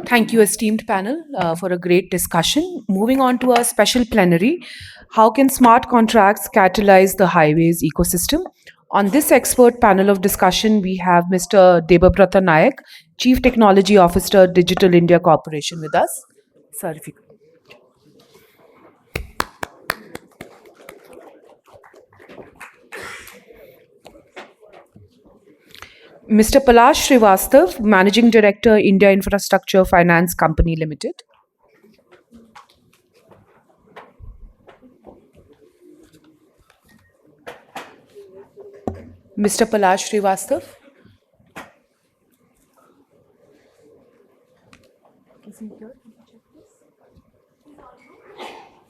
Thank you, esteemed panel, for a great discussion. Moving on to our special plenary, how can smart contracts catalyze the highways ecosystem? On this expert panel of discussion, we have Mr. Debabrata Nayak, Chief Technology Officer, Digital India Corporation, with us. Sir, if you could. Mr. Palash Srivastav, Managing Director, India Infrastructure Finance Company Limited. Mr. Palash Srivastav.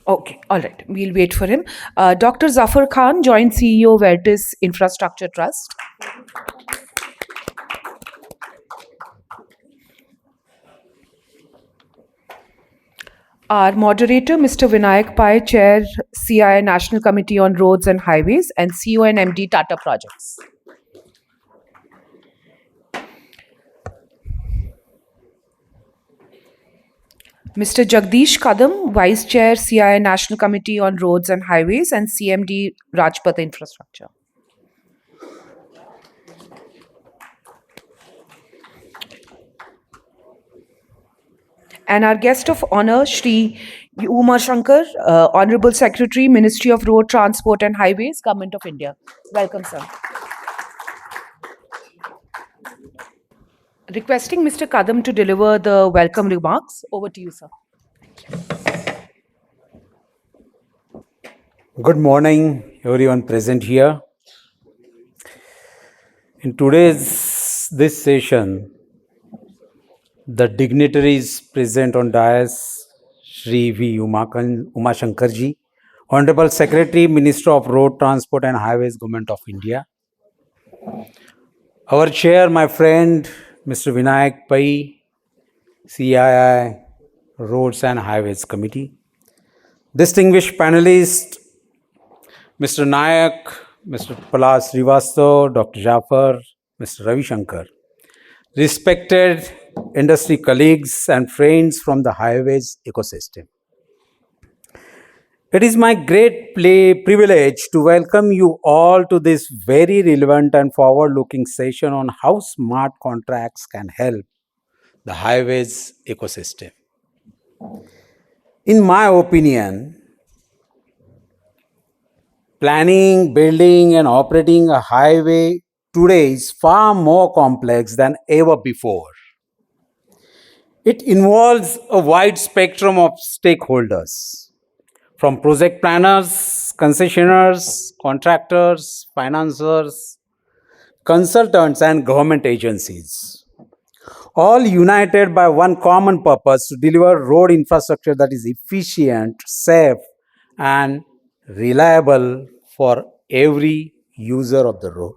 Okay, all right. We'll wait for him. Dr. Zafar Khan, Joint CEO, Vertis Infrastructure Trust. Our moderator, Mr. Vinayak Pai, Chair, CI National Committee on Roads and Highways, and CEO and MD Tata Projects. Mr. Jagdish Kadam, Vice Chair, CI National Committee on Roads and Highways, and CMD Rajpath Infrastructure. And our guest of honor, Shri Umar Shankar, Honorable Secretary, Ministry of Road Transport and Highways, Government of India. Welcome, sir. Requesting Mr. Kadam to deliver the welcome remarks. Over to you, sir. Good morning, everyone present here. In this session, the dignitaries present on dais, Shri V. Umashankarji, Honorable Secretary, Minister of Road Transport and Highways, Government of India. Our chair, my friend, Mr. Vinayak Pai, CII, Roads and Highways Committee. Distinguished panelists, Mr. Nayak, Mr. Palash Srivastav, Dr. Jafar, Mr. Ravi Shankar. Respected industry colleagues and friends from the highways ecosystem. It is my great privilege to welcome you all to this very relevant and forward-looking session on how smart contracts can help the highways ecosystem. In my opinion, planning, building, and operating a highway today is far more complex than ever before. It involves a wide spectrum of stakeholders, from project planners, concessionaires, contractors, financiers, consultants, and government agencies, all united by one common purpose: to deliver road infrastructure that is efficient, safe, and reliable for every user of the road.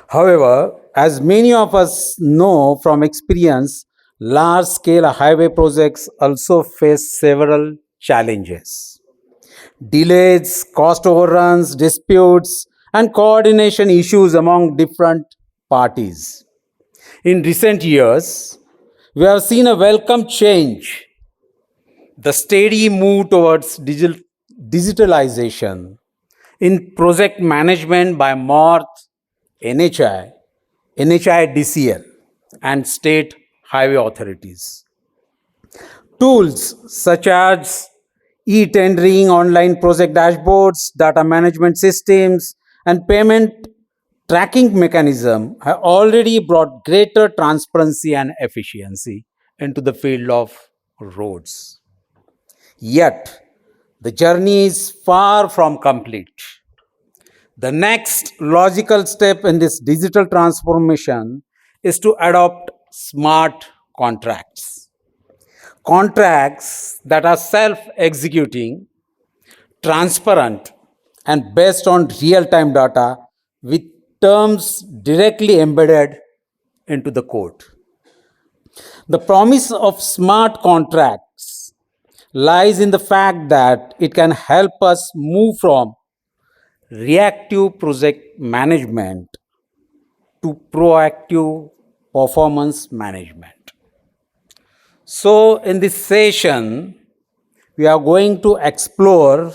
However, as many of us know from experience, large-scale highway projects also face several challenges: delays, cost overruns, disputes, and coordination issues among different parties. In recent years, we have seen a welcome change: the steady move towards digitalization in project management by MORTH, NHI, NHIDCL, and state highway authorities. Tools such as e-tendering, online project dashboards, data management systems, and payment tracking mechanism have already brought greater transparency and efficiency into the field of roads. Yet, the journey is far from complete. The next logical step in this digital transformation is to adopt smart contracts. Contracts that are self-executing, transparent, and based on real-time data with terms directly embedded into the code. The promise of smart contracts lies in the fact that it can help us move from reactive project management to proactive performance management. So, in this session, we are going to explore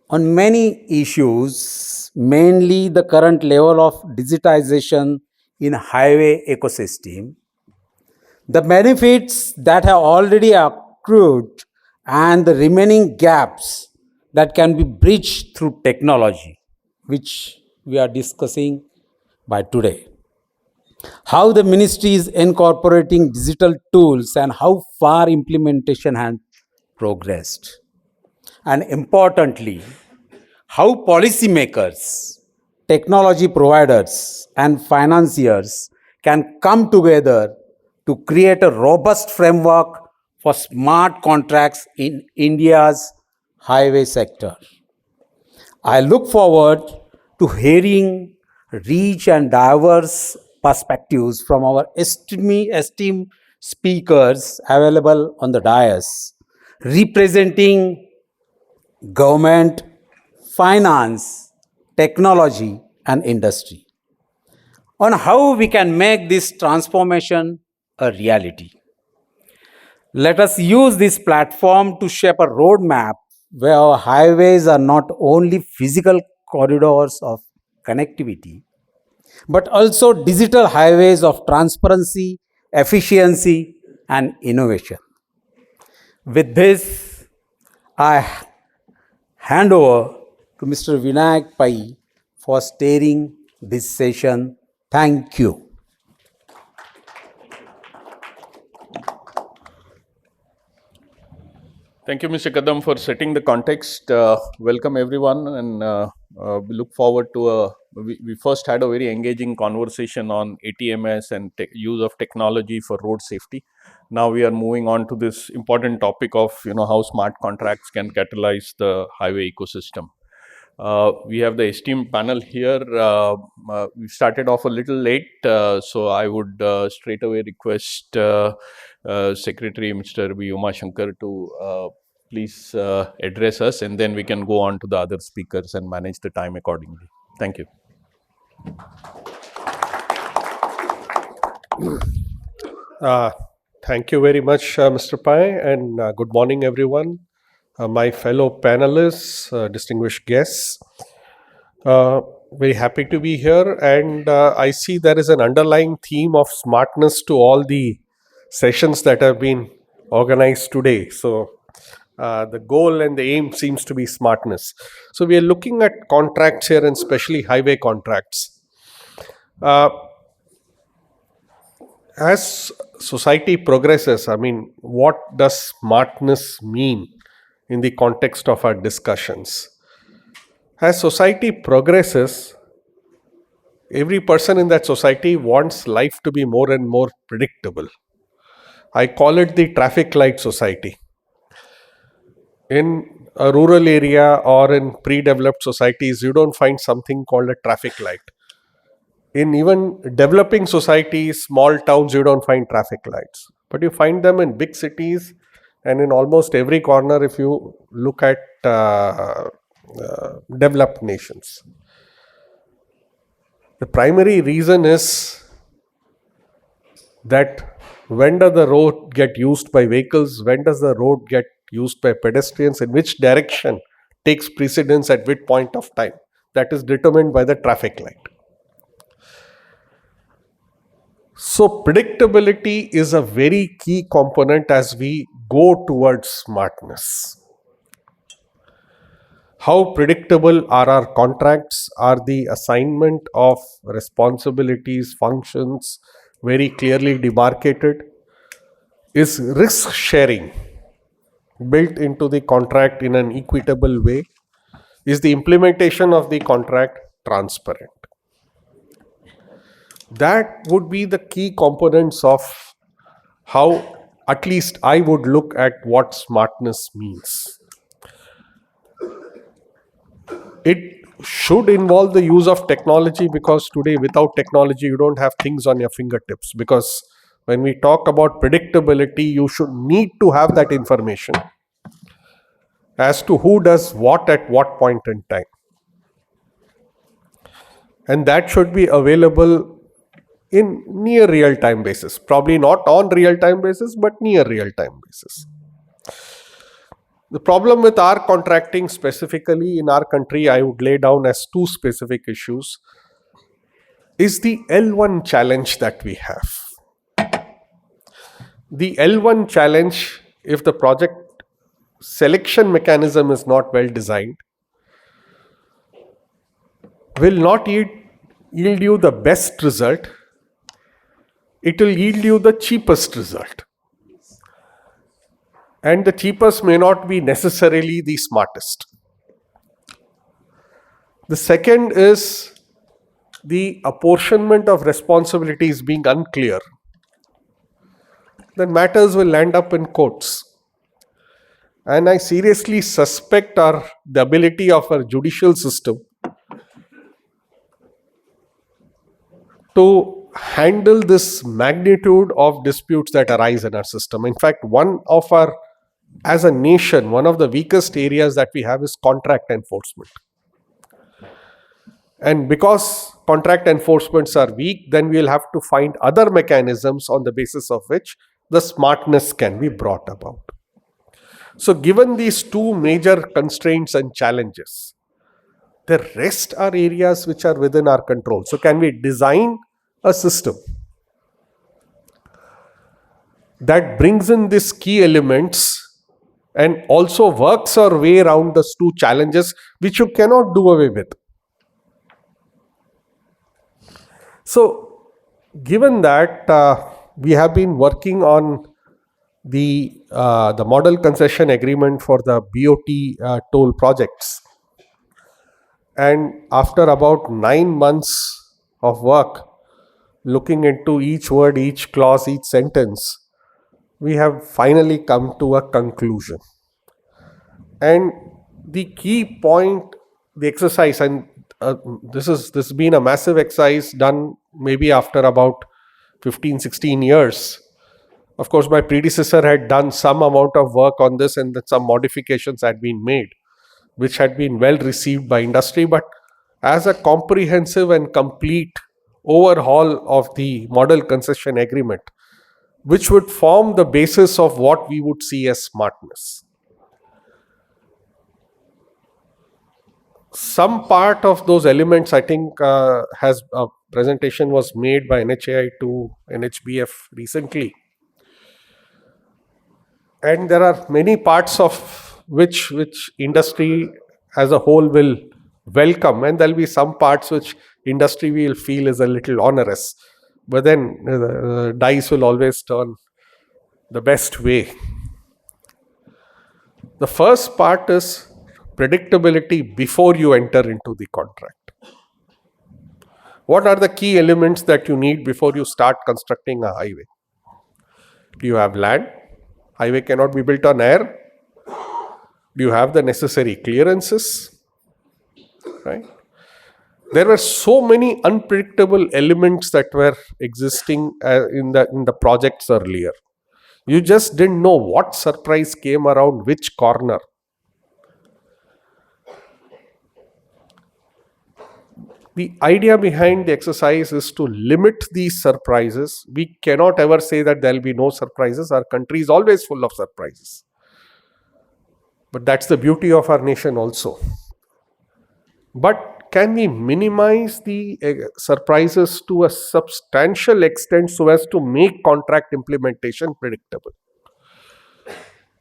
on many issues, mainly the current level of digitization in highway ecosystem, the benefits that have already accrued, and the remaining gaps that can be bridged through technology, which we are discussing by today. How the ministry is incorporating digital tools and how far implementation has progressed. And importantly, how policymakers, technology providers, and financiers can come together to create a robust framework for smart contracts in India's highway sector. I look forward to hearing rich and diverse perspectives from our esteemed speakers available on the dais, representing government, finance, technology, and industry, on how we can make this transformation a reality. Let us use this platform to shape a roadmap where our highways are not only physical corridors of connectivity, but also digital highways of transparency, efficiency, and innovation. With this, I hand over to Mr. Vinayak Pai for steering this session. Thank you. Thank you, Mr. Kadam, for setting the context. Welcome, everyone, and we look forward to we first had a very engaging conversation on ATMS and use of technology for road safety. Now we are moving on to this important topic of how smart contracts can catalyze the highway ecosystem. We have the esteemed panel here. We started off a little late, so I would straight away request Secretary Mr. V. Umashankar to please address us, and then we can go on to the other speakers and manage the time accordingly. Thank you. Thank you very much, Mr. Pai, and good morning, everyone. My fellow panelists, distinguished guests. Very happy to be here, and I see there is an underlying theme of smartness to all the sessions that have been organized today. So the goal and the aim seems to be smartness. So we are looking at contracts here, and especially highway contracts. As society progresses, what does smartness mean in the context of our discussions? As society progresses, every person in that society wants life to be more and more predictable. I call it the traffic light society. In a rural area or in pre-developed societies, you don't find something called a traffic light. In even developing societies, small towns, you don't find traffic lights. But you find them in big cities and in almost every corner if you look at developed nations. The primary reason is that when does the road get used by vehicles, when does the road get used by pedestrians, in which direction takes precedence at which point of time. That is determined by the traffic light. So predictability is a very key component as we go towards smartness. How predictable are our contracts? Are the assignment of responsibilities, functions very clearly demarcated? Is risk sharing built into the contract in an equitable way? Is the implementation of the contract transparent? That would be the key components of how at least I would look at what smartness means. It should involve the use of technology, because today without technology you don't have things on your fingertips, because when we talk about predictability, you should need to have that information as to who does what at what point in time. And that should be available in near real-time basis. Probably not on real-time basis, but near real-time basis. The problem with our contracting specifically in our country, I would lay down as two specific issues, is the L1 challenge that we have. The L1 challenge, if the project selection mechanism is not well designed, will not yield you the best result. It will yield you the cheapest result. And the cheapest may not be necessarily the smartest. The second is the apportionment of responsibilities being unclear. Then matters will land up in courts. And I seriously suspect the ability of our judicial system to handle this magnitude of disputes that arise in our system. In fact, as a nation, one of the weakest areas that we have is contract enforcement. And because contract enforcements are weak, then we'll have to find other mechanisms on the basis of which the smartness can be brought about. So given these two major constraints and challenges, the rest are areas which are within our control. So can we design a system that brings in these key elements and also works our way around those two challenges which you cannot do away with? So given that we have been working on the model concession agreement for the BOT toll projects, and after about 9 months of work, looking into each word, each clause, each sentence, we have finally come to a conclusion. And the key point, the exercise, and this has been a massive exercise done maybe after about 15-16 years. Of course, my predecessor had done some amount of work on this, and that some modifications had been made, which had been well received by industry. But as a comprehensive and complete overhaul of the model concession agreement, which would form the basis of what we would see as smartness. Some part of those elements, I think, has a presentation was made by NHAI to NHBF recently. And there are many parts of which industry as a whole will welcome, and there'll be some parts which industry will feel is a little onerous. But then the dice will always turn the best way. The first part is predictability before you enter into the contract. What are the key elements that you need before you start constructing a highway? Do you have land? Highway cannot be built on air. Do you have the necessary clearances? Right? There were so many unpredictable elements that were existing in the projects earlier. You just didn't know what surprise came around which corner. The idea behind the exercise is to limit these surprises. We cannot ever say that there will be no surprises. Our country is always full of surprises. But that's the beauty of our nation also. But can we minimize the surprises to a substantial extent so as to make contract implementation predictable?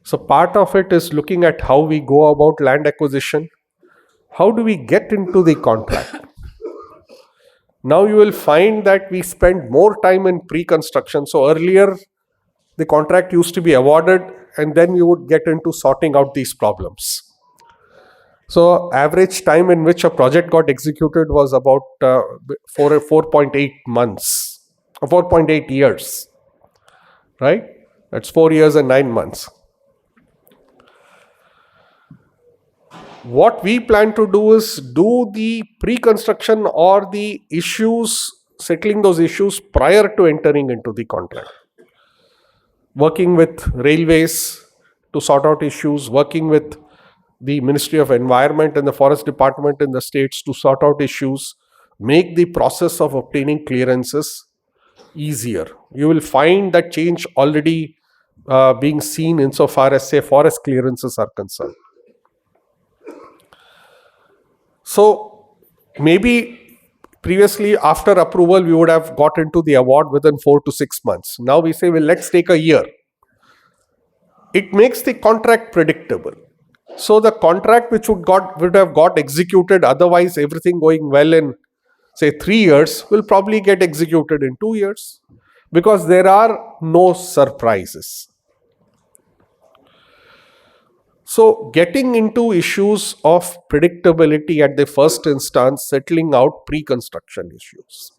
So part of it is looking at how we go about land acquisition. How do we get into the contract? Now you will find that we spend more time in pre-construction. So earlier, the contract used to be awarded and then you would get into sorting out these problems. So average time in which a project got executed was about 4.8 months, 4.8 years, right? That's 4 years and 9 months. What we plan to do is do the pre-construction or the issues, settling those issues prior to entering into the contract. Working with railways to sort out issues, working with the Ministry of Environment and the Forest Department in the states to sort out issues, make the process of obtaining clearances easier. You will find that change already being seen insofar as, say, forest clearances are concerned. So maybe previously after approval we would have got into the award within 4 to 6 months. Now we say, well, let's take a year. It makes the contract predictable. So the contract which would have got executed otherwise, everything going well in say 3 years, will probably get executed in 2 years, because there are no surprises. So getting into issues of predictability at the first instance, settling out pre-construction issues.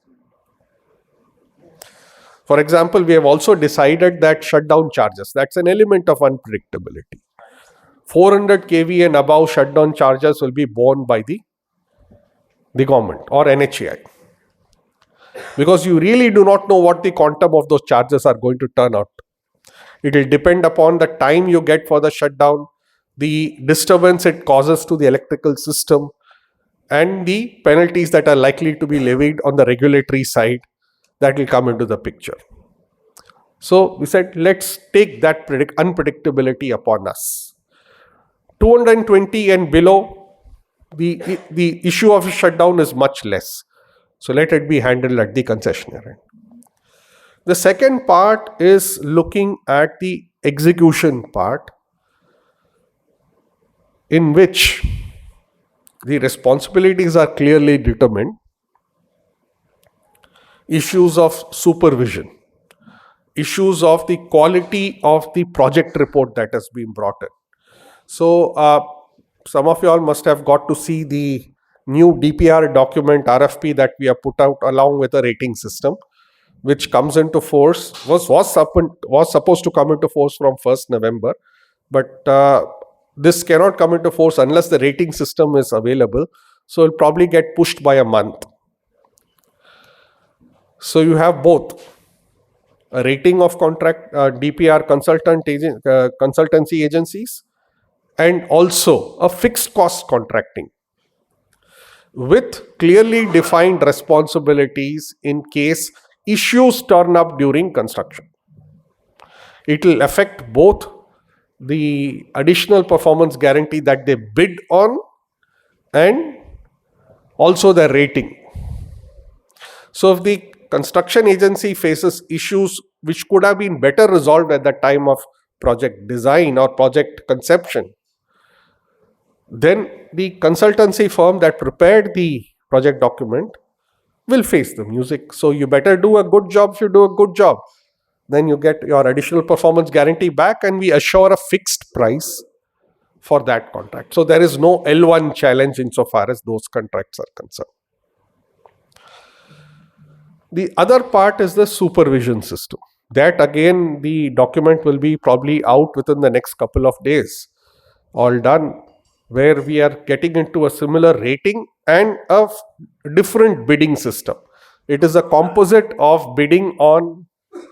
For example, we have also decided that shutdown charges, that's an element of unpredictability. 400 kV and above shutdown charges will be borne by the government or NHAI, because you really do not know what the quantum of those charges are going to turn out. It will depend upon the time you get for the shutdown, the disturbance it causes to the electrical system, and the penalties that are likely to be levied on the regulatory side that will come into the picture. So we said, let's take that unpredictability upon us. 220 and below, the issue of a shutdown is much less. So let it be handled at the concessionaire end. The second part is looking at the execution part, in which the responsibilities are clearly determined. Issues of supervision, issues of the quality of the project report that has been brought in. So some of you all must have got to see the new DPR document RFP that we have put out along with a rating system, which comes into force, was supposed to come into force from 1st November. But this cannot come into force unless the rating system is available. So it will probably get pushed by a month. So you have both a rating of contract DPR consultancy agencies, and also a fixed cost contracting with clearly defined responsibilities in case issues turn up during construction. It will affect both the additional performance guarantee that they bid on and also the rating. So if the construction agency faces issues which could have been better resolved at the time of project design or project conception, then the consultancy firm that prepared the project document will face the music. So you better do a good job. If you do a good job, then you get your additional performance guarantee back, and we assure a fixed price for that contract. So there is no L1 challenge insofar as those contracts are concerned. The other part is the supervision system. That again, the document will be probably out within the next couple of days, all done, where we are getting into a similar rating and a different bidding system. It is a composite of bidding on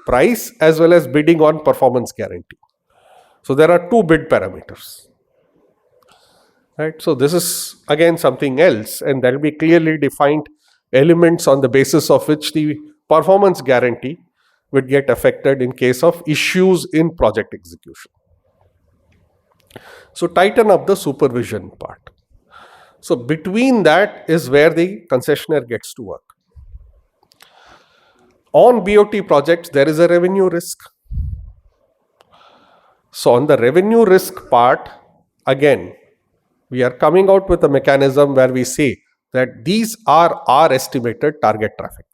price as well as bidding on performance guarantee. So there are two bid parameters. Right? So this is again something else, and there will be clearly defined elements on the basis of which the performance guarantee would get affected in case of issues in project execution. So tighten up the supervision part. So between that is where the concessionaire gets to work. On BOT projects, there is a revenue risk. So on the revenue risk part, again, we are coming out with a mechanism where we say that these are our estimated target traffic.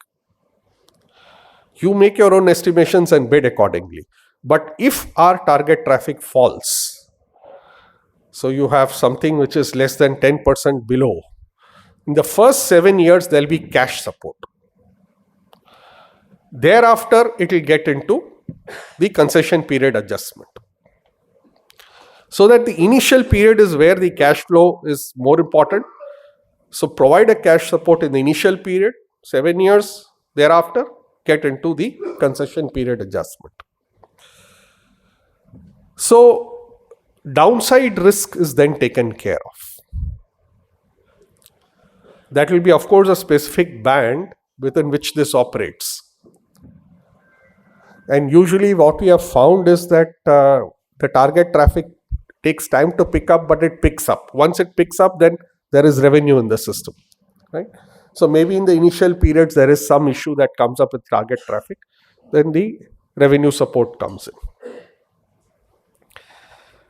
You make your own estimations and bid accordingly. But if our target traffic falls, so you have something which is less than 10% below, in the first 7 years, there will be cash support. Thereafter, it will get into the concession period adjustment. So that the initial period is where the cash flow is more important. So provide a cash support in the initial period, 7 years, thereafter, get into the concession period adjustment. So downside risk is then taken care of. That will be, of course, a specific band within which this operates. And usually what we have found is that the target traffic takes time to pick up, but it picks up. Once it picks up, then there is revenue in the system, right? So maybe in the initial periods, there is some issue that comes up with target traffic. Then the revenue support comes in.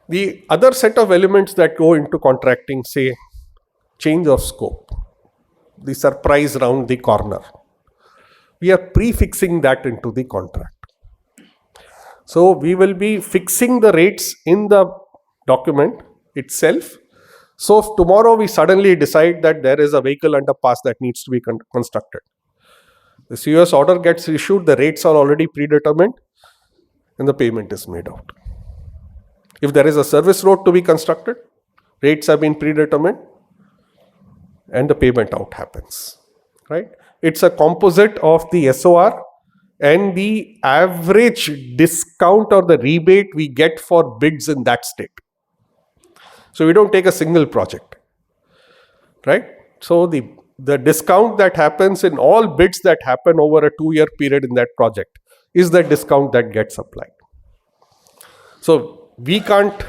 The other set of elements that go into contracting, say, change of scope, the surprise round the corner. We are prefixing that into the contract. So we will be fixing the rates in the document itself. So if tomorrow we suddenly decide that there is a vehicle underpass that needs to be constructed, the COS order gets issued, the rates are already predetermined, and the payment is made out. If there is a service road to be constructed, rates have been predetermined, and the payment out happens, right? It's a composite of the SOR and the average discount or the rebate we get for bids in that state. So we don't take a single project, right? So the discount that happens in all bids that happen over a 2-year period in that project is the discount that gets applied. So we can't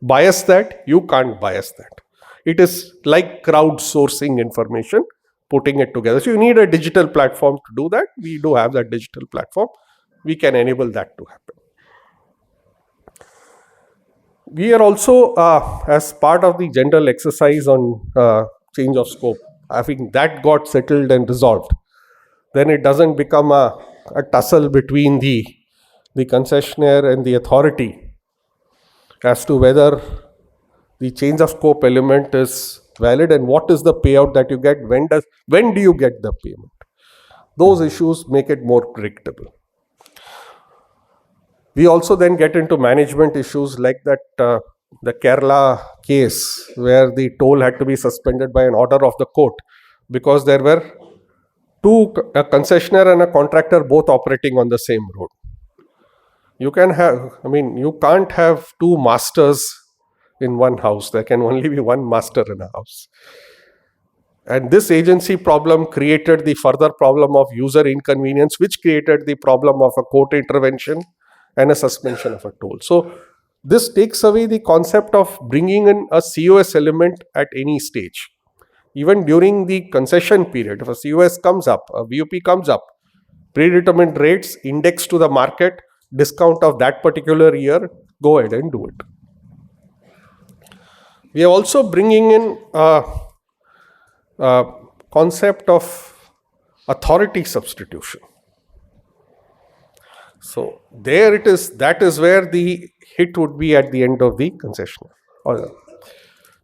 bias that, you can't bias that. It is like crowdsourcing information, putting it together. So you need a digital platform to do that. We do have that digital platform. We can enable that to happen. We are also, as part of the general exercise on change of scope, having that got settled and resolved, then it doesn't become a tussle between the concessionaire and the authority as to whether the change of scope element is valid and what is the payout that you get, when do you get the payment. Those issues make it more predictable. We also then get into management issues like that the Kerala case where the toll had to be suspended by an order of the court because there were a concessionaire and a contractor both operating on the same road. You can't have two masters in one house. There can only be one master in a house. And this agency problem created the further problem of user inconvenience, which created the problem of a court intervention and a suspension of a toll. So this takes away the concept of bringing in a COS element at any stage. Even during the concession period, if a COS comes up, a VUP comes up, predetermined rates indexed to the market, discount of that particular year, go ahead and do it. We are also bringing in a concept of authority substitution. So there it is, that is where the hit would be at the end of the concessionaire.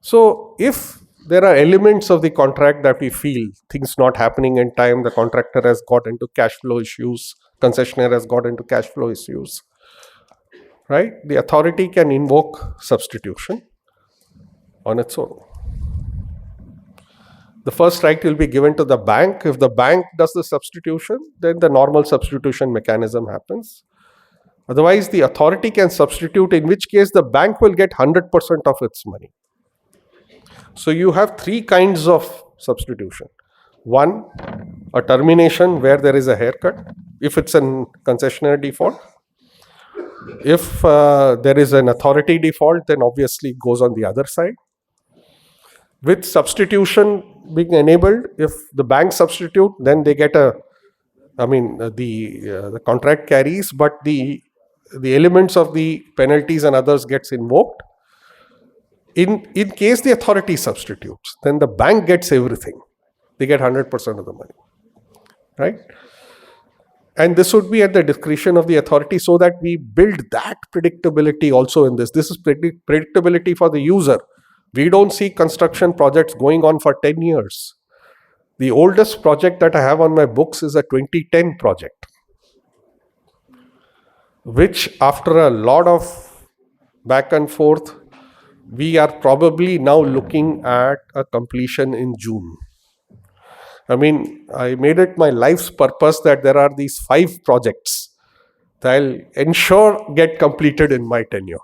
So if there are elements of the contract that we feel things not happening in time, the contractor has got into cash flow issues, concessionaire has got into cash flow issues, right? The authority can invoke substitution on its own. The first right will be given to the bank. If the bank does the substitution, then the normal substitution mechanism happens. Otherwise, the authority can substitute, in which case the bank will get 100% of its money. So you have three kinds of substitution. One, a termination where there is a haircut, if it's a concessionaire default. If there is an authority default, then obviously it goes on the other side. With substitution being enabled, if the bank substitute, then they get the contract carries, but the elements of the penalties and others gets invoked. In case the authority substitutes, then the bank gets everything. They get 100% of the money, right? And this would be at the discretion of the authority, so that we build that predictability also in this. This is predictability for the user. We don't see construction projects going on for 10 years. The oldest project that I have on my books is a 2010 project, which after a lot of back and forth, we are probably now looking at a completion in June. I made it my life's purpose that there are these 5 projects that I'll ensure get completed in my tenure.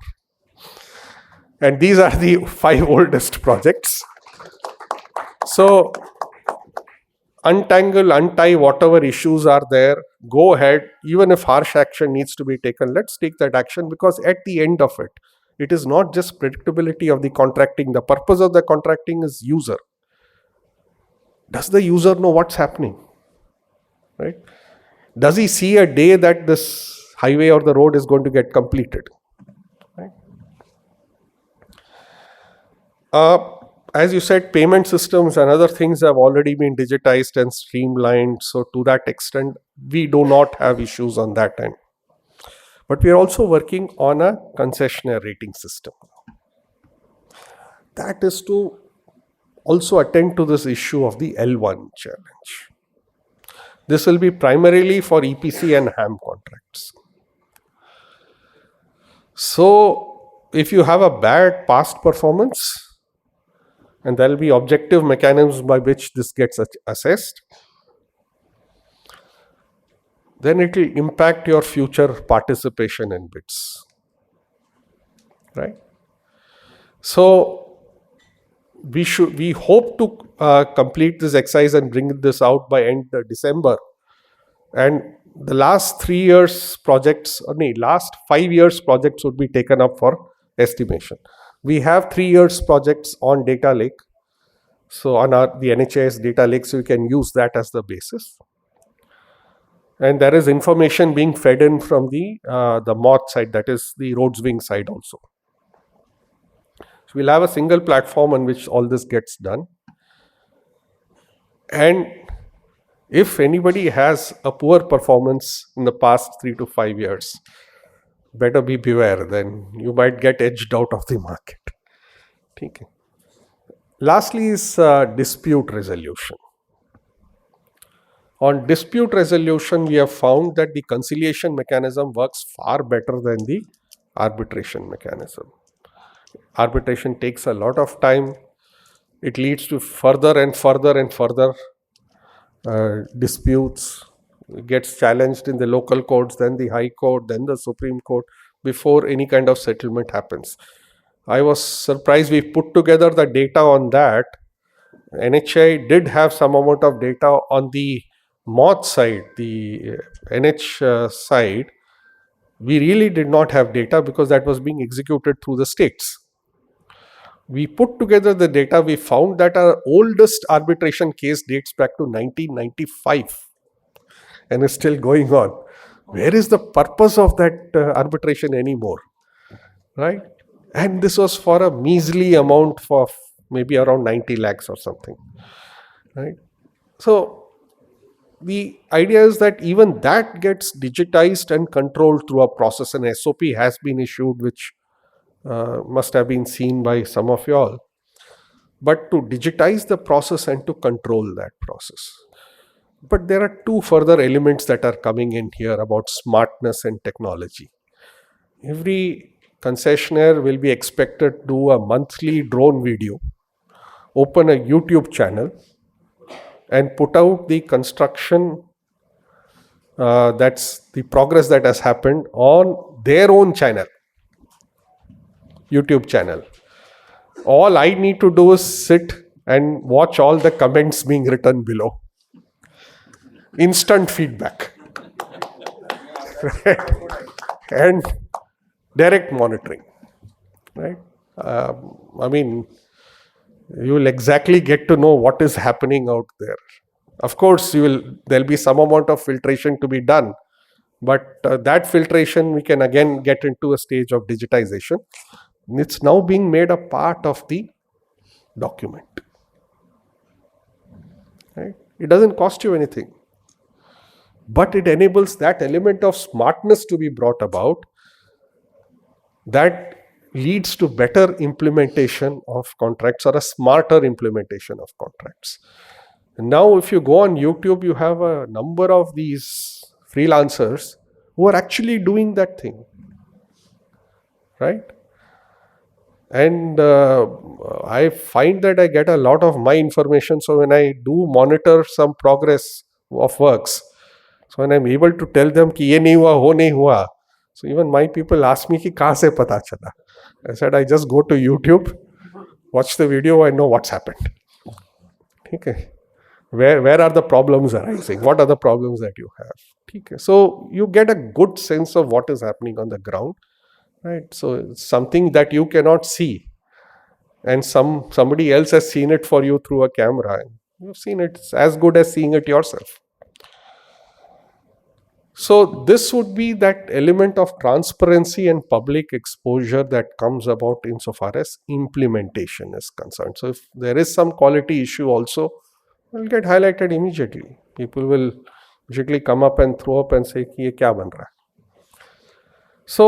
And these are the 5 oldest projects. So untangle, untie whatever issues are there, go ahead. Even if harsh action needs to be taken, let's take that action, because at the end of it, it is not just predictability of the contracting. The purpose of the contracting is user. Does the user know what's happening? Right? Does he see a day that this highway or the road is going to get completed? Right? As you said, payment systems and other things have already been digitized and streamlined. So to that extent, we do not have issues on that end. But we are also working on a concessionaire rating system. That is to also attend to this issue of the L1 challenge. This will be primarily for EPC and HAM contracts. So if you have a bad past performance, and there will be objective mechanisms by which this gets assessed, then it will impact your future participation in bids. Right? So we hope to complete this exercise and bring this out by end December. And the last 3 years projects, last 5 years projects would be taken up for estimation. We have 3 years projects on data lake. So on the NHIS data lake, so we can use that as the basis. And there is information being fed in from the MOT side, that is the roads wing side also. So we'll have a single platform on which all this gets done. And if anybody has a poor performance in the past 3 to 5 years, better be beware, then you might get edged out of the market. Okay. Lastly is dispute resolution. On dispute resolution, we have found that the conciliation mechanism works far better than the arbitration mechanism. Arbitration takes a lot of time. It leads to further and further and further disputes. It gets challenged in the local courts, then the High Court, then the Supreme Court, before any kind of settlement happens. I was surprised we put together the data on that. NHI did have some amount of data on the MOT side, the NH side. We really did not have data because that was being executed through the states. We put together the data, we found that our oldest arbitration case dates back to 1995 and is still going on. Where is the purpose of that arbitration anymore? Right? And this was for a measly amount for maybe around 90 lakhs or something. Right? So the idea is that even that gets digitized and controlled through a process. An SOP has been issued, which must have been seen by some of you all. But to digitize the process and to control that process. But there are two further elements that are coming in here about smartness and technology. Every concessionaire will be expected to do a monthly drone video, open a YouTube channel, and put out the construction, that's the progress that has happened on their own channel, YouTube channel. All I need to do is sit and watch all the comments being written below. Instant feedback. Right? And direct monitoring. Right? You will exactly get to know what is happening out there. Of course, there'll be some amount of filtration to be done, but that filtration we can again get into a stage of digitization. It's now being made a part of the document. Right? It doesn't cost you anything, but it enables that element of smartness to be brought about that leads to better implementation of contracts or a smarter implementation of contracts. And now if you go on YouTube, you have a number of these freelancers who are actually doing that thing. Right? And I find that I get a lot of my information. So when I do monitor some progress of works, so when I'm able to tell them ki ye nahi hua, ho nahi hua, so even my people ask me ki kahan se pata chala. I said, I just go to YouTube, watch the video, I know what's happened. Okay. where are the problems arising, what are the problems that you have. Okay. So you get a good sense of what is happening on the ground, right? So it's something that you cannot see, and somebody else has seen it for you through a camera, and you've seen it. It's as good as seeing it yourself. So this would be that element of transparency and public exposure that comes about insofar as implementation is concerned. So if there is some quality issue also, it will get highlighted immediately. People will immediately come up and throw up and say, "Ki ye kya ban raha hai?" So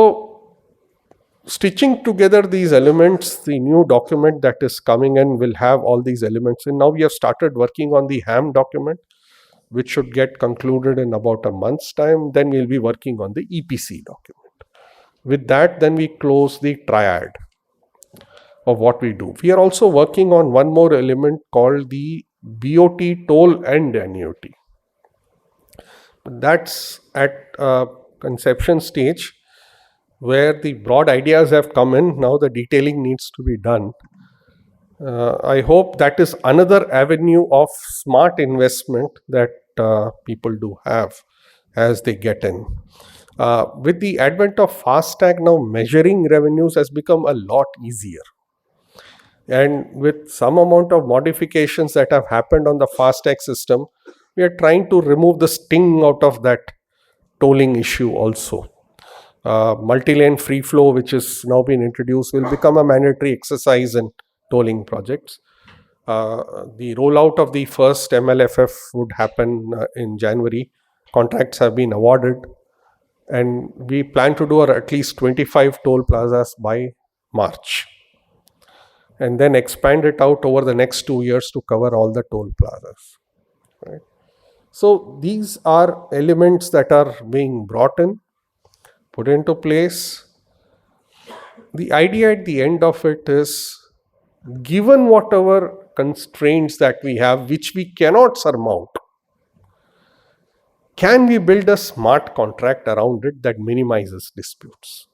stitching together these elements, the new document that is coming in will have all these elements. And now we have started working on the HAM document, which should get concluded in about a month's time. Then we'll be working on the EPC document. With that, then we close the triad of what we do. We are also working on one more element called the BOT toll and annuity. That's at conception stage, where the broad ideas have come in. Now the detailing needs to be done. I hope that is another avenue of smart investment that people do have as they get in. With the advent of FASTag, now measuring revenues has become a lot easier. And with some amount of modifications that have happened on the FASTag system, we are trying to remove the sting out of that tolling issue also. Multi-lane free flow, which is now been introduced, will become a mandatory exercise in tolling projects. The rollout of the first MLFF would happen in January. Contracts have been awarded, and we plan to do at least 25 toll plazas by March, and then expand it out over the next 2 years to cover all the toll plazas. Right? So these are elements that are being brought in, put into place. The idea at the end of it is, given whatever constraints that we have, which we cannot surmount, can we build a smart contract around it that minimizes disputes?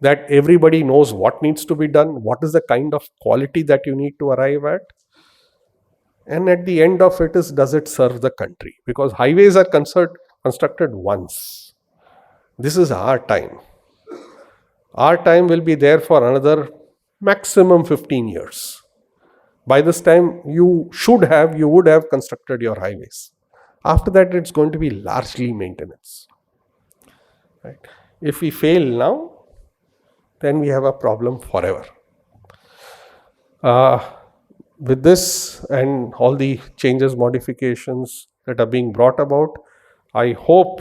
That everybody knows what needs to be done, what is the kind of quality that you need to arrive at, and at the end of it is, does it serve the country? Because highways are constructed once. This is our time. Our time will be there for another maximum 15 years. By this time, you would have constructed your highways. After that, it's going to be largely maintenance. Right? If we fail now, then we have a problem forever. With this and all the changes, modifications that are being brought about, I hope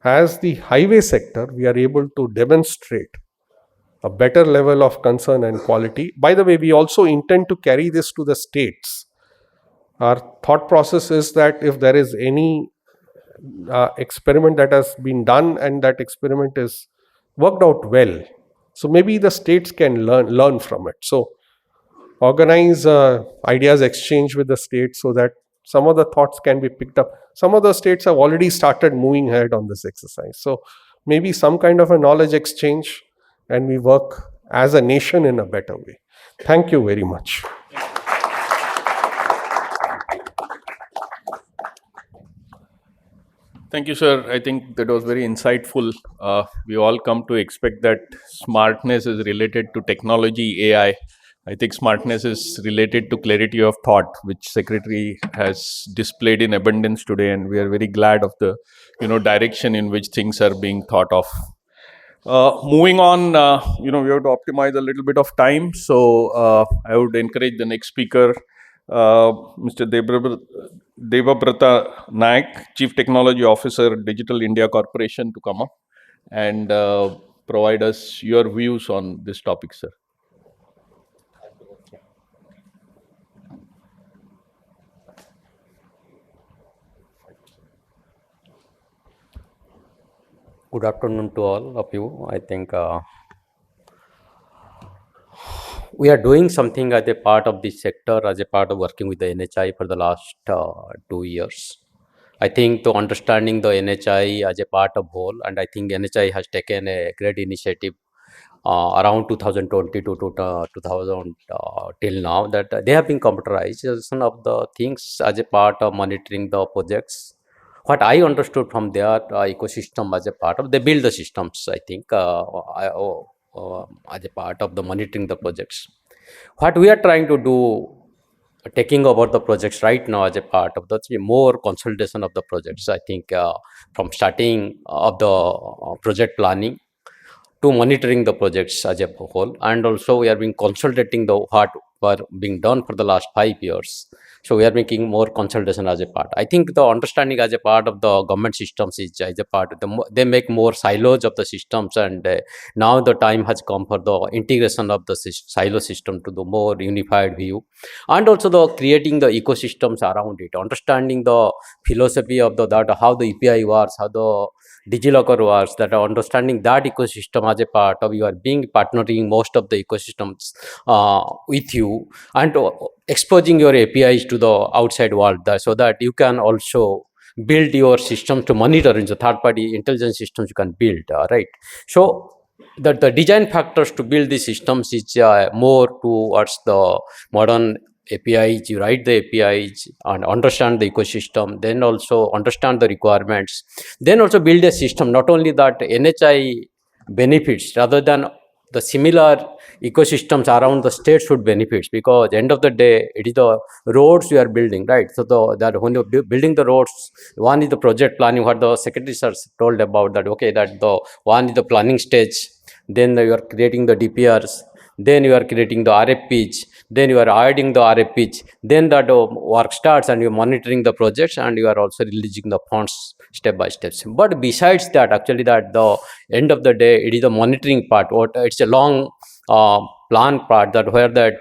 as the highway sector, we are able to demonstrate a better level of concern and quality. By the way, we also intend to carry this to the states. Our thought process is that if there is any experiment that has been done and that experiment is worked out well, so maybe the states can learn from it. So organize ideas exchange with the states so that some of the thoughts can be picked up. Some of the states have already started moving ahead on this exercise. So maybe some kind of a knowledge exchange, and we work as a nation in a better way. Thank you very much. Thank you, sir. I think that was very insightful. We all come to expect that smartness is related to technology, AI. I think smartness is related to clarity of thought, which Secretary has displayed in abundance today, and we are very glad of the direction in which things are being thought of. Moving on, we have to optimize a little bit of time, so I would encourage the next speaker, Mr. Devabrata Naik, Chief Technology Officer, Digital India Corporation, to come up and provide us your views on this topic, sir. Good afternoon to all of you. I think we are doing something as a part of this sector, as a part of working with the NHI for the last 2 years. I think to understanding the NHI as a part of whole, and I think NHI has taken a great initiative around 2020 to 2000 till now, that they have been computerized as one of the things as a part of monitoring the projects. What I understood from their ecosystem as a part of, they build the systems, I think, as a part of the monitoring the projects. What we are trying to do, taking over the projects right now as a part of the more consolidation of the projects, I think, from starting of the project planning to monitoring the projects as a whole, and also we are being consolidating the what were being done for the last 5 years. So we are making more consolidation as a part. I think the understanding as a part of the government systems is as a part of they make more silos of the systems, and now the time has come for the integration of the silo system to the more unified view, and also the creating the ecosystems around it, understanding the philosophy of the that how the API works, how the DigiLocker works, that are understanding that ecosystem as a part of, you are being partnering most of the ecosystems with you, and exposing your APIs to the outside world, so that you can also build your system to monitor in the third party intelligence systems you can build, right? So that the design factors to build these systems is more towards the modern APIs. You write the APIs and understand the ecosystem, then also understand the requirements, then also build a system. Not only that NHI benefits, rather than the similar ecosystems around the state should benefits, because end of the day it is the roads you are building, right? So that when you're building the roads, one is the project planning, what the secretary sir told about, that okay, that the one is the planning stage, then you are creating the DPRs, then you are creating the RFPs, then you are adding the RFPs, then that work starts, and you're monitoring the projects, and you are also releasing the funds step by step. But besides that, actually, that the end of the day, it is the monitoring part. What it's a long plan part, that where that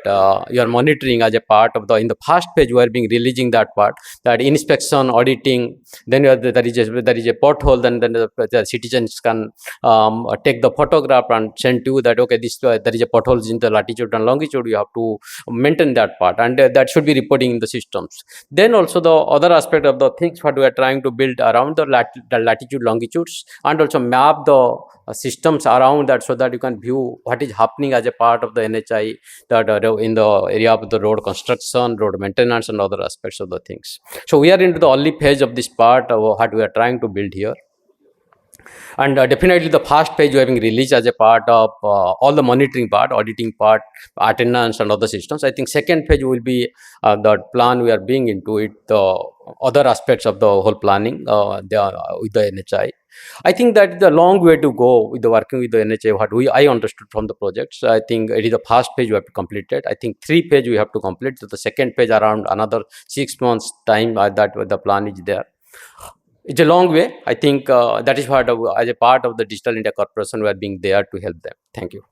you are monitoring as a part of the, in the first page we are being releasing that part, that inspection, auditing, then you are, there is a pothole, then the citizens can take the photograph and send to you that okay, this there is a potholes in the latitude and longitude, you have to maintain that part, and that should be reporting in the systems. Then also the other aspect of the things what we are trying to build around the latitude longitudes, and also map the systems around that, so that you can view what is happening as a part of the NHI, that in the area of the road construction, road maintenance, and other aspects of the things. So we are into the early phase of this part of what we are trying to build here. And definitely the first page we are being released as a part of all the monitoring part, auditing part, attendance, and other systems. I think second page will be the plan we are being into it, the other aspects of the whole planning with the NHI. I think that the long way to go with the working with the NHI, what I understood from the projects. I think it is the first page we have to complete it. I think 3 page we have to complete. So the second page around another 6 months time, that the plan is there. It's a long way. I think that is what, as a part of the Digital India Corporation, we are being there to help them. Thank you.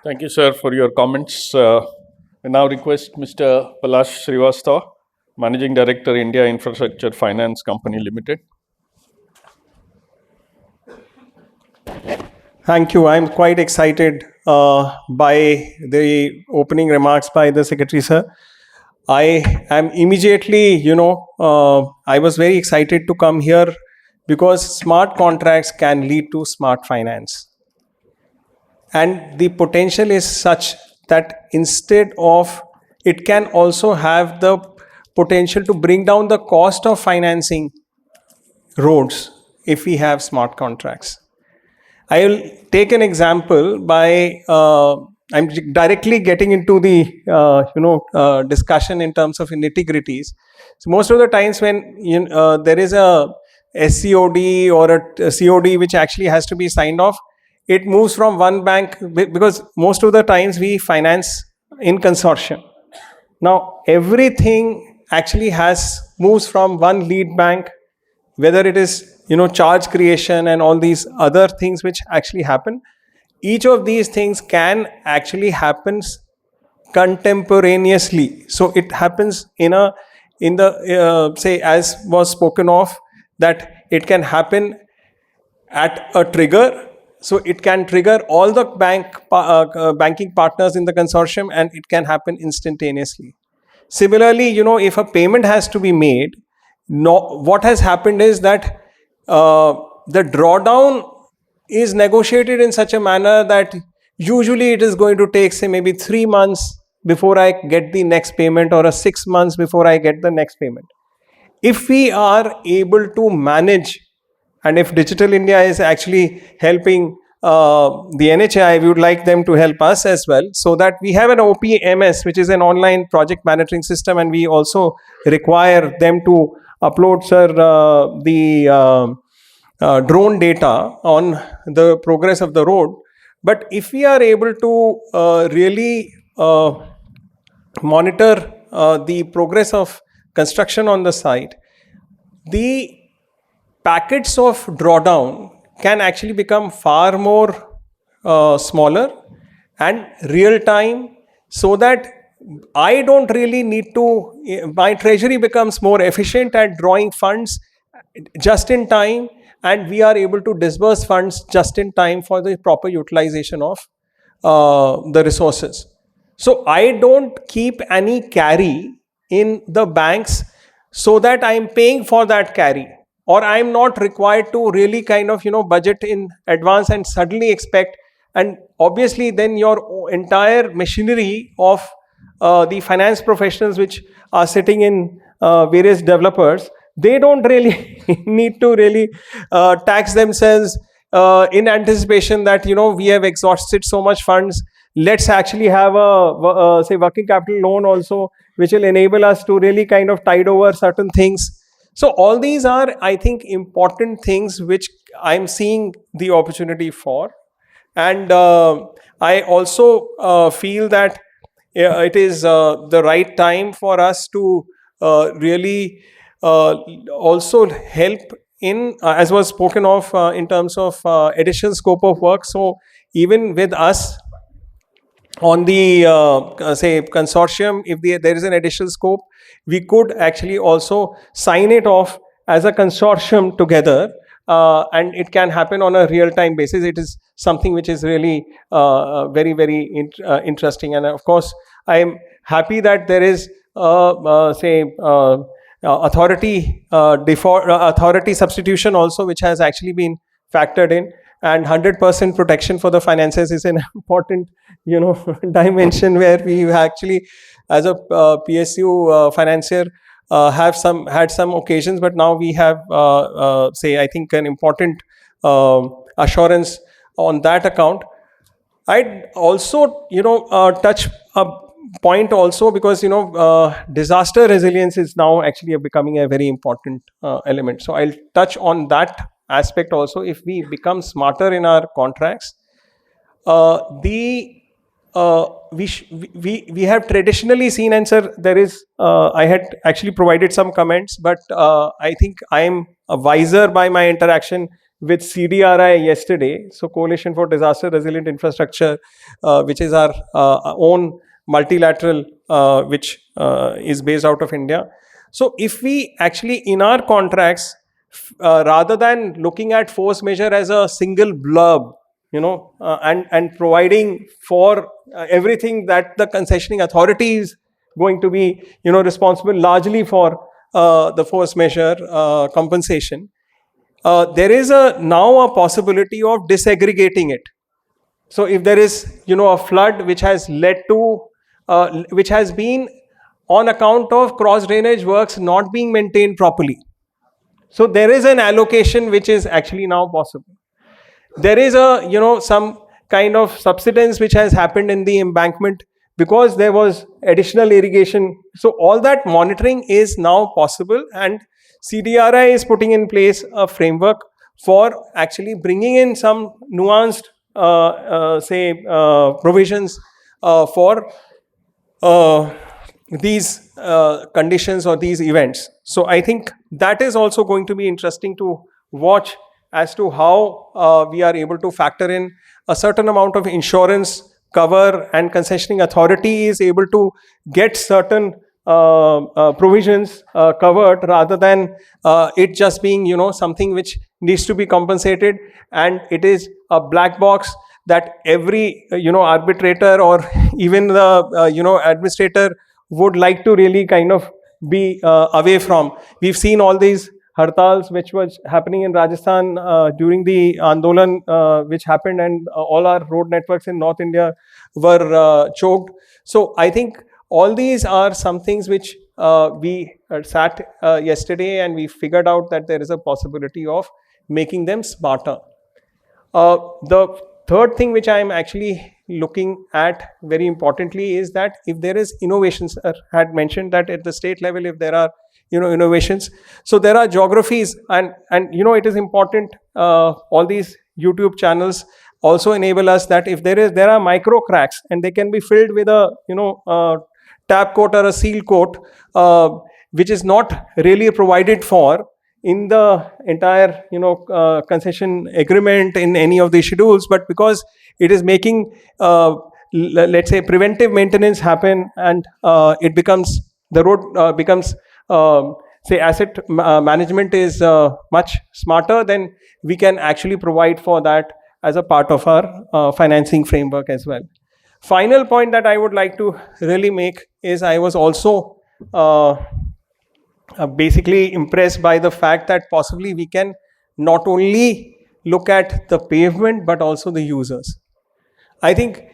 Thank you, sir, for your comments. I now request Mr. Palash Srivastava, Managing Director, India Infrastructure Finance Company Limited. Thank you. I'm quite excited by the opening remarks by the Secretary, sir. I am immediately, I was very excited to come here because smart contracts can lead to smart finance. And the potential is such that instead of, it can also have the potential to bring down the cost of financing roads if we have smart contracts. I will take an example by, I'm directly getting into the discussion in terms of nitty-gritties. So most of the times when there is a SCOD or a COD which actually has to be signed off, it moves from one bank, because most of the times we finance in consortium. Now everything actually moves from one lead bank, whether it is charge creation and all these other things which actually happen. Each of these things can actually happen contemporaneously. So it happens in the say, as was spoken of, that it can happen at a trigger. So it can trigger all the banking partners in the consortium, and it can happen instantaneously. Similarly, if a payment has to be made, what has happened is that the drawdown is negotiated in such a manner that usually it is going to take, say, maybe 3 months before I get the next payment, or a 6 months before I get the next payment. If we are able to manage, and if Digital India is actually helping the NHI, we would like them to help us as well, so that we have an OPMS, which is an online project monitoring system, and we also require them to upload, sir, the drone data on the progress of the road. But if we are able to really monitor the progress of construction on the site, the packets of drawdown can actually become far more smaller and real time, so that I don't really need to, my treasury becomes more efficient at drawing funds just in time, and we are able to disburse funds just in time for the proper utilization of the resources. So I don't keep any carry in the banks, so that I'm paying for that carry, or I'm not required to really kind of budget in advance and suddenly expect. And obviously then your entire machinery of the finance professionals which are sitting in various developers, they don't really need to really tax themselves in anticipation that we have exhausted so much funds. Let's actually have a say working capital loan also, which will enable us to really kind of tide over certain things. So all these are, I think, important things which I'm seeing the opportunity for. And I also feel that it is the right time for us to really also help in, as was spoken of, in terms of additional scope of work. So even with us on the say consortium, if there is an additional scope, we could actually also sign it off as a consortium together, and it can happen on a real time basis. It is something which is really very, very interesting. And of course I am happy that there is say authority authority substitution also, which has actually been factored in, and 100% protection for the finances is an important dimension, where we actually, as a PSU financier, had some occasions, but now we have say, I think, an important assurance on that account. I'd also touch a point also, because disaster resilience is now actually becoming a very important element. So I'll touch on that aspect also. If we become smarter in our contracts, we have traditionally seen, and sir, there is I had actually provided some comments, but I think I am wiser by my interaction with CDRI yesterday, so Coalition for Disaster Resilient Infrastructure, which is our own multilateral, which is based out of India. So if we actually in our contracts, rather than looking at force majeure as a single blurb, and providing for everything that the concessioning authority is going to be responsible largely for the force majeure compensation, there is now a possibility of disaggregating it. So if there is a flood which has led to which has been on account of cross drainage works not being maintained properly, so there is an allocation which is actually now possible. There is a some kind of subsidence which has happened in the embankment because there was additional irrigation. So all that monitoring is now possible, and CDRI is putting in place a framework for actually bringing in some nuanced say provisions for these conditions or these events. So I think that is also going to be interesting to watch, as to how we are able to factor in a certain amount of insurance cover, and concessioning authority is able to get certain provisions covered, rather than it just being something which needs to be compensated, and it is a black box that every arbitrator or even the administrator would like to really kind of be away from. We've seen all these hartals which was happening in Rajasthan during the Andolan which happened, and all our road networks in North India were choked. So I think all these are some things which we sat yesterday and we figured out that there is a possibility of making them smarter. The third thing which I am actually looking at very importantly is that if there is innovations, sir had mentioned that at the state level, if there are innovations, so there are geographies, and it is important. All these YouTube channels also enable us that if there are micro cracks and they can be filled with a tap coat or a seal coat, which is not really provided for in the entire concession agreement in any of the schedules, but because it is making let's say preventive maintenance happen, and it becomes the road becomes say asset management is much smarter, then we can actually provide for that as a part of our financing framework as well. Final point that I would like to really make is I was also basically impressed by the fact that possibly we can not only look at the pavement but also the users. I think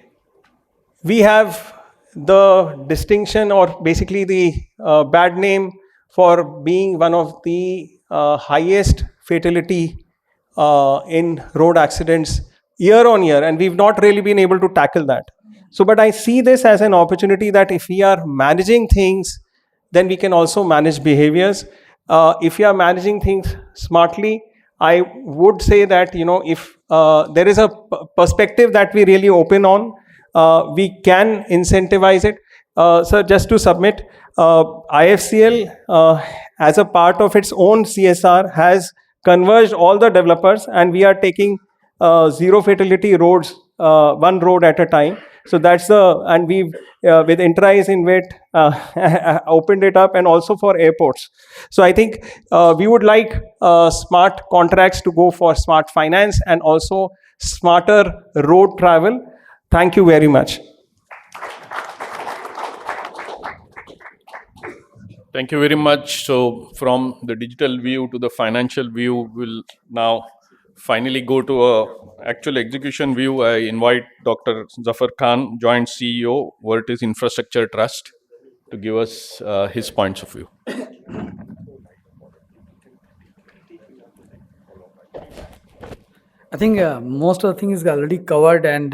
we have the distinction, or basically the bad name, for being one of the highest fatality in road accidents year on year, and we've not really been able to tackle that. So, but I see this as an opportunity that if we are managing things, then we can also manage behaviors. If you are managing things smartly, I would say that if there is a perspective that we really open on, we can incentivize it. So just to submit, IFCL as a part of its own CSR has converged all the developers, and we are taking zero fatality roads, one road at a time. So that's and we've with Enterprise Invent opened it up, and also for airports. So I think we would like smart contracts to go for smart finance and also smarter road travel. Thank you very much. Thank you very much. So from the digital view to the financial view, we'll now finally go to a actual execution view. I invite Dr. Zafar Khan, Joint CEO, Vertis Infrastructure Trust, to give us his points of view. I think most of the things is already covered, and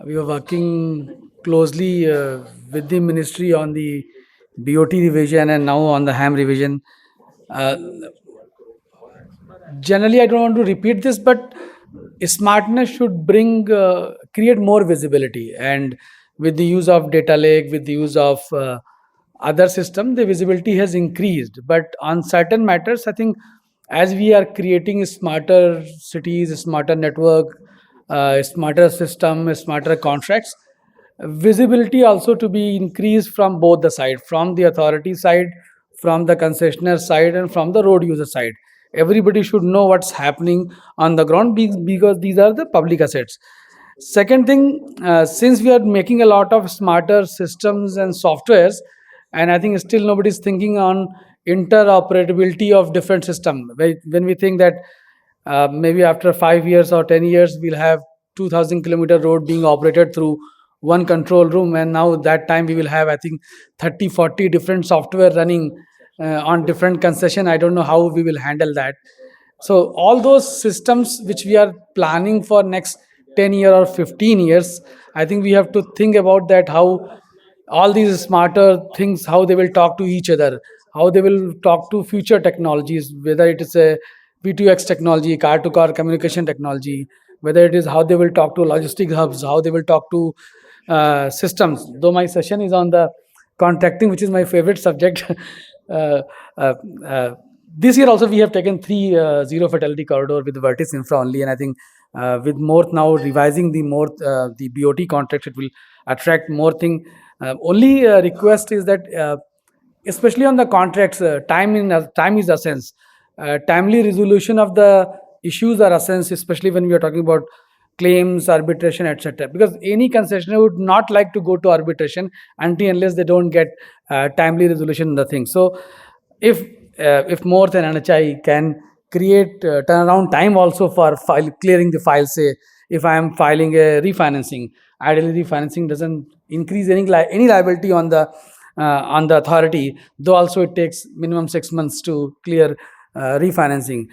we are working closely with the ministry on the BOT revision and now on the HAM revision. Generally, I don't want to repeat this, but smartness should create more visibility, and with the use of data lake, with the use of other system, the visibility has increased. But on certain matters, I think as we are creating smarter cities, smarter network, smarter system, smarter contracts, visibility also to be increased from both the side, from the authority side, from the concessionaire side, and from the road user side. Everybody should know what's happening on the ground because these are the public assets. Second thing, since we are making a lot of smarter systems and softwares, and I think still nobody's thinking on interoperability of different system. When we think that maybe after 5 years or 10 years, we'll have 2,000-kilometer road being operated through one control room, and now that time we will have, I think, 30-40 different software running on different concession. I don't know how we will handle that. So all those systems which we are planning for next 10 years or 15 years, I think we have to think about that, how all these smarter things, how they will talk to each other, how they will talk to future technologies, whether it is a V2X technology, car-to-car communication technology, whether it is how they will talk to logistic hubs, how they will talk to systems. Though my session is on the contracting, which is my favorite subject. This year also we have taken 3 zero fatality corridor with Vertis Infra only, and I think with more now revising the BOT contract, it will attract more thing. Only request is that especially on the contracts, time is essence. Timely resolution of the issues are essence, especially when we are talking about claims, arbitration, etc. Because any concessionaire would not like to go to arbitration until unless they don't get timely resolution in the thing. So if if more than NHI can create turnaround time also for clearing the file. Say if I am filing a refinancing, ideally refinancing doesn't increase any liability on the authority, though also it takes minimum 6 months to clear refinancing.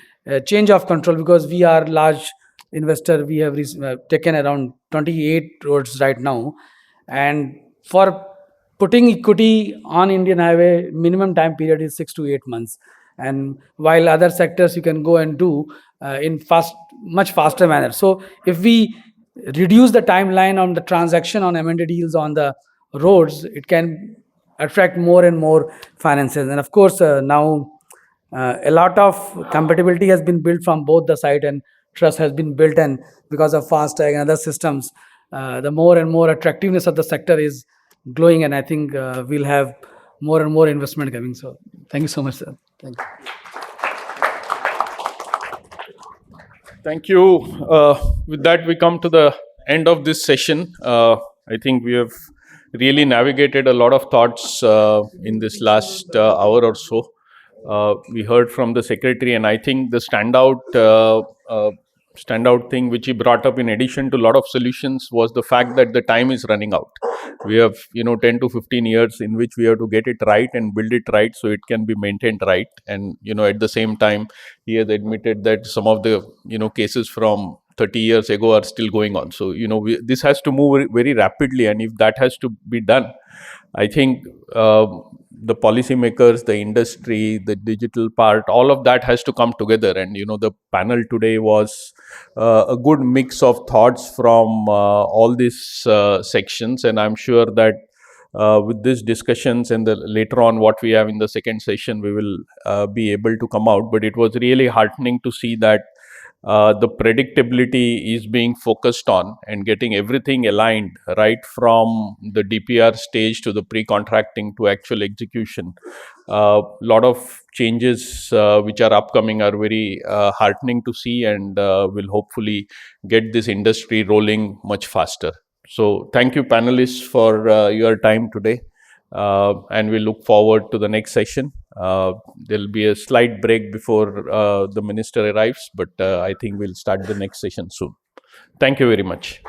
Change of control, because we are large investor, we have taken around 28 roads right now, and for putting equity on Indian highway, minimum time period is 6 to 8 months. And while other sectors you can go and do in much faster manner. So if we reduce the timeline on the transaction on M&A deals on the roads, it can attract more and more finances. And of course, now a lot of compatibility has been built from both the side, and trust has been built. And because of FASTag and other systems, the more and more attractiveness of the sector is glowing. And I think we'll have more and more investment coming. So thank you so much, sir. Thank you. Thank you. With that, we come to the end of this session. I think we have really navigated a lot of thoughts in this last hour or so. We heard from the secretary, and I think the standout thing which he brought up, in addition to a lot of solutions, was the fact that the time is running out. We have 10 to 15 years in which we have to get it right and build it right so it can be maintained right. And at the same time, he has admitted that some of the cases from 30 years ago are still going on. So this has to move very rapidly, and if that has to be done, I think the policymakers, the industry, the digital part, all of that has to come together. And the panel today was a good mix of thoughts from all these sections, and I'm sure that with these discussions and later on what we have in the second session, we will be able to come out. But it was really heartening to see that the predictability is being focused on and getting everything aligned, right from the DPR stage to the pre-contracting to actual execution. A lot of changes which are upcoming are very heartening to see, and will hopefully get this industry rolling much faster. So thank you, panelists, for your time today. And we look forward to the next session. There'll be a slight break before the minister arrives, but I think we'll start the next session soon. Thank you very much.